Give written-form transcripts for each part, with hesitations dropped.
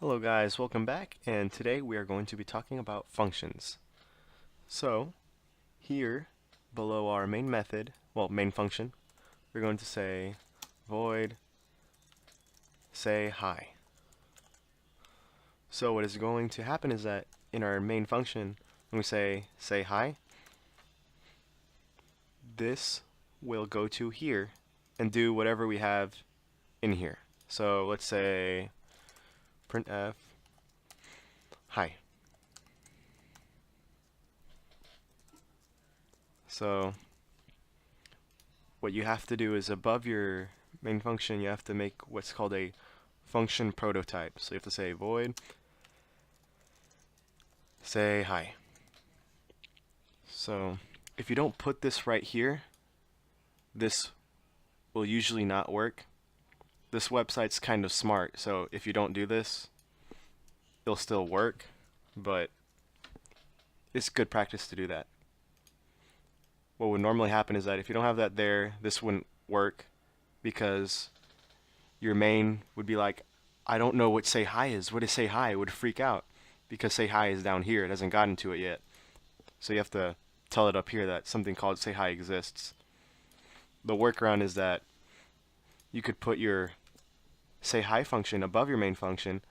Hello guys, welcome back, and today we are going to be talking about functions. So, here below our main method, main function, we're going to say void say hi. So what is going to happen is that in our main function, when we say hi, this will go to here and do whatever we have in here. So let's say printf hi. So what you have to do is above your main function, you have to make what's called a function prototype. So you have to say void say hi. So if you don't put this right here, this will usually not work. This website's kind of smart, so if you don't do this, it'll still work, but it's good practice to do that. What would normally happen is that if you don't have that there, this wouldn't work because your main would be like, I don't know what say hi is. What is say hi? It would freak out because say hi is down here. It hasn't gotten to it yet. So you have to tell it up here that something called say hi exists. The workaround is that you could put your say hi function above your main function.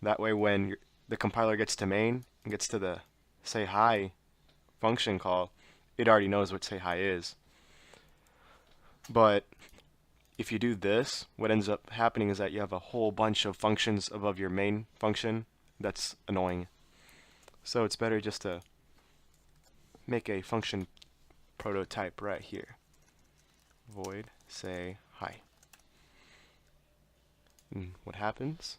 That way when the compiler gets to main and gets to the say hi function call, it already knows what say hi is. But if you do this, what ends up happening is that you have a whole bunch of functions above your main function. That's annoying. So it's better just to make a function prototype right here. Void say hi. And what happens?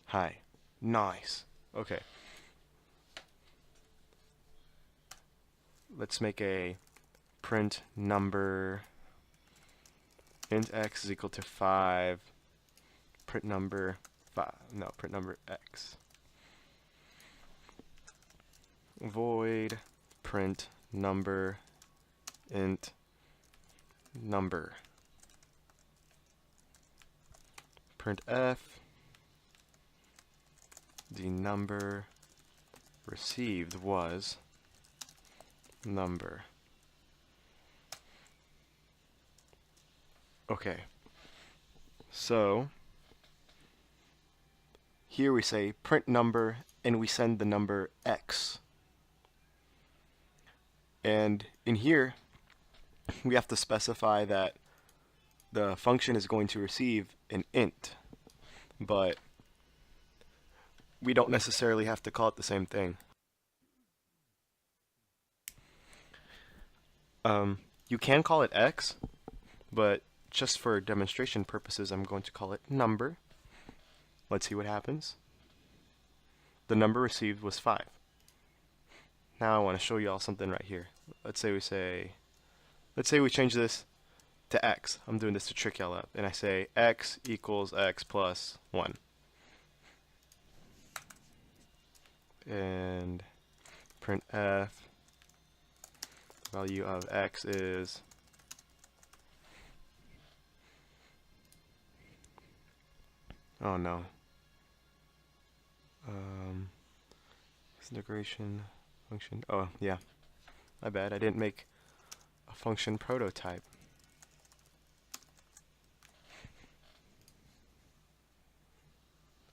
Hi. Nice. Okay. Let's make a print number int x is equal to 5, print number 5, no, print number x. Void print number int number. Printf the number received was number. Okay, so here we say print number and we send the number x. And in here, we have to specify that the function is going to receive an int, but we don't necessarily have to call it the same thing. You can call it x, but just for demonstration purposes, I'm going to call it number. Let's see what happens. The number received was 5. Now I want to show you all something right here. Let's say we change this to x. I'm doing this to trick y'all up. And I say x equals x plus 1. And printf value of x is oh no. Integration function. Oh yeah. My bad. I didn't make a function prototype.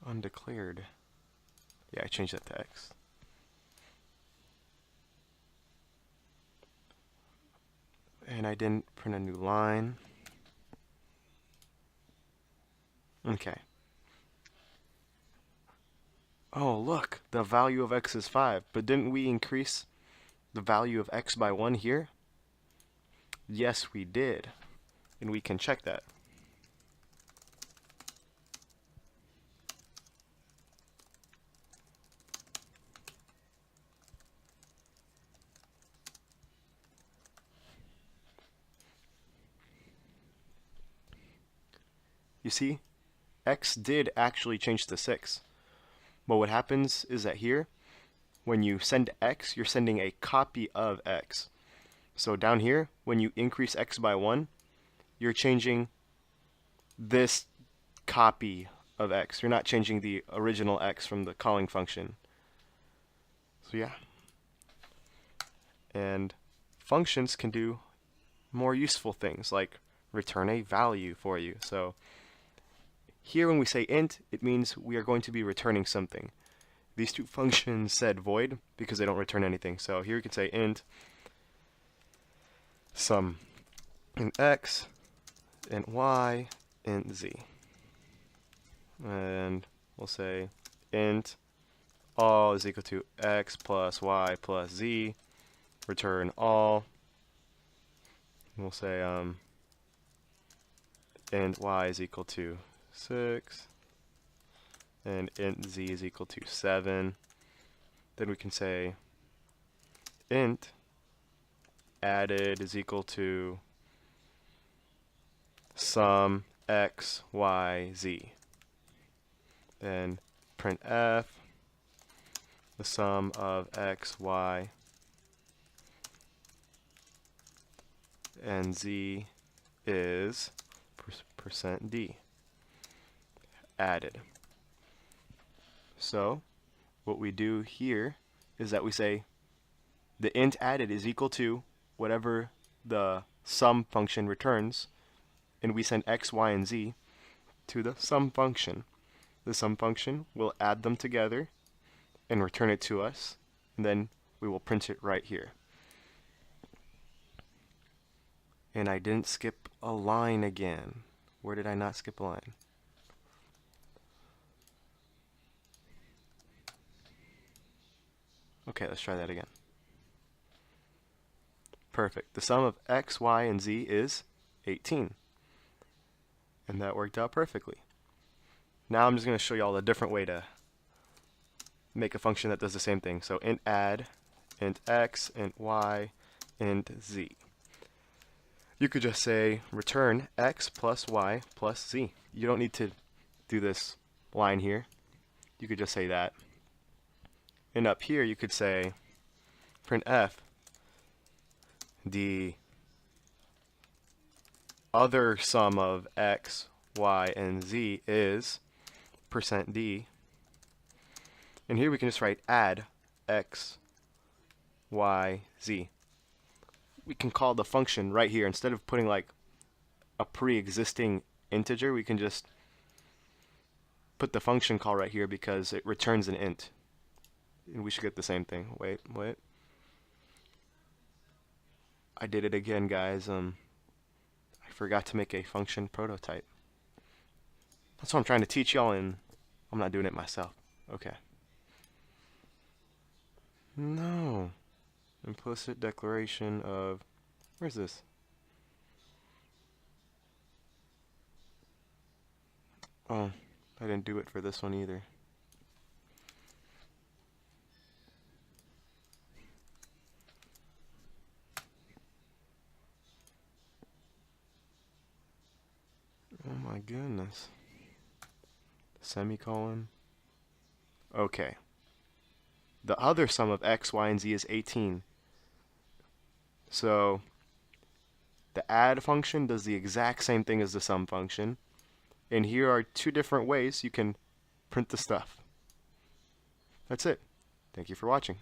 Undeclared. Yeah, I changed that to x. And I didn't print a new line. Okay. Oh, look, the value of x is 5. But didn't we increase the value of x by 1 here? Yes, we did. And we can check that. You see, x did actually change to 6. But what happens is that here, when you send x, you're sending a copy of x. So down here, when you increase x by 1, you're changing this copy of x. You're not changing the original x from the calling function. So yeah. And functions can do more useful things like return a value for you. So here when we say int, it means we are going to be returning something. These two functions said void because they don't return anything. So here we can say int sum int x, int y, int z. And we'll say int all is equal to x plus y plus z, return all. We'll say int y is equal to 6, and int z is equal to 7. Then we can say int added is equal to sum x, y, z. Then printf the sum of x, y, and z is %d added. So what we do here is that we say the int added is equal to whatever the sum function returns, and we send x, y, and z to the sum function. The sum function will add them together and return it to us, and then we will print it right here. And I didn't skip a line again. Where did I not skip a line? Okay, let's try that again. Perfect. The sum of x, y, and z is 18. And that worked out perfectly. Now I'm just going to show you all a different way to make a function that does the same thing. So int add, int x, int y, int z. You could just say return x plus y plus z. You don't need to do this line here. You could just say that. And up here you could say printf the other sum of x, y, and z is %d. And here we can just write add x, y, z. We can call the function right here. Instead of putting like a pre-existing integer, we can just put the function call right here because it returns an int. And we should get the same thing. Wait. I did it again, guys. I forgot to make a function prototype. That's what I'm trying to teach y'all, and I'm not doing it myself. Okay. No. Implicit declaration of... Where's this? Oh, I didn't do it for this one either. Oh my goodness. Semicolon. Okay. The other sum of x, y, and z is 18. So the add function does the exact same thing as the sum function. And here are two different ways you can print the stuff. That's it. Thank you for watching.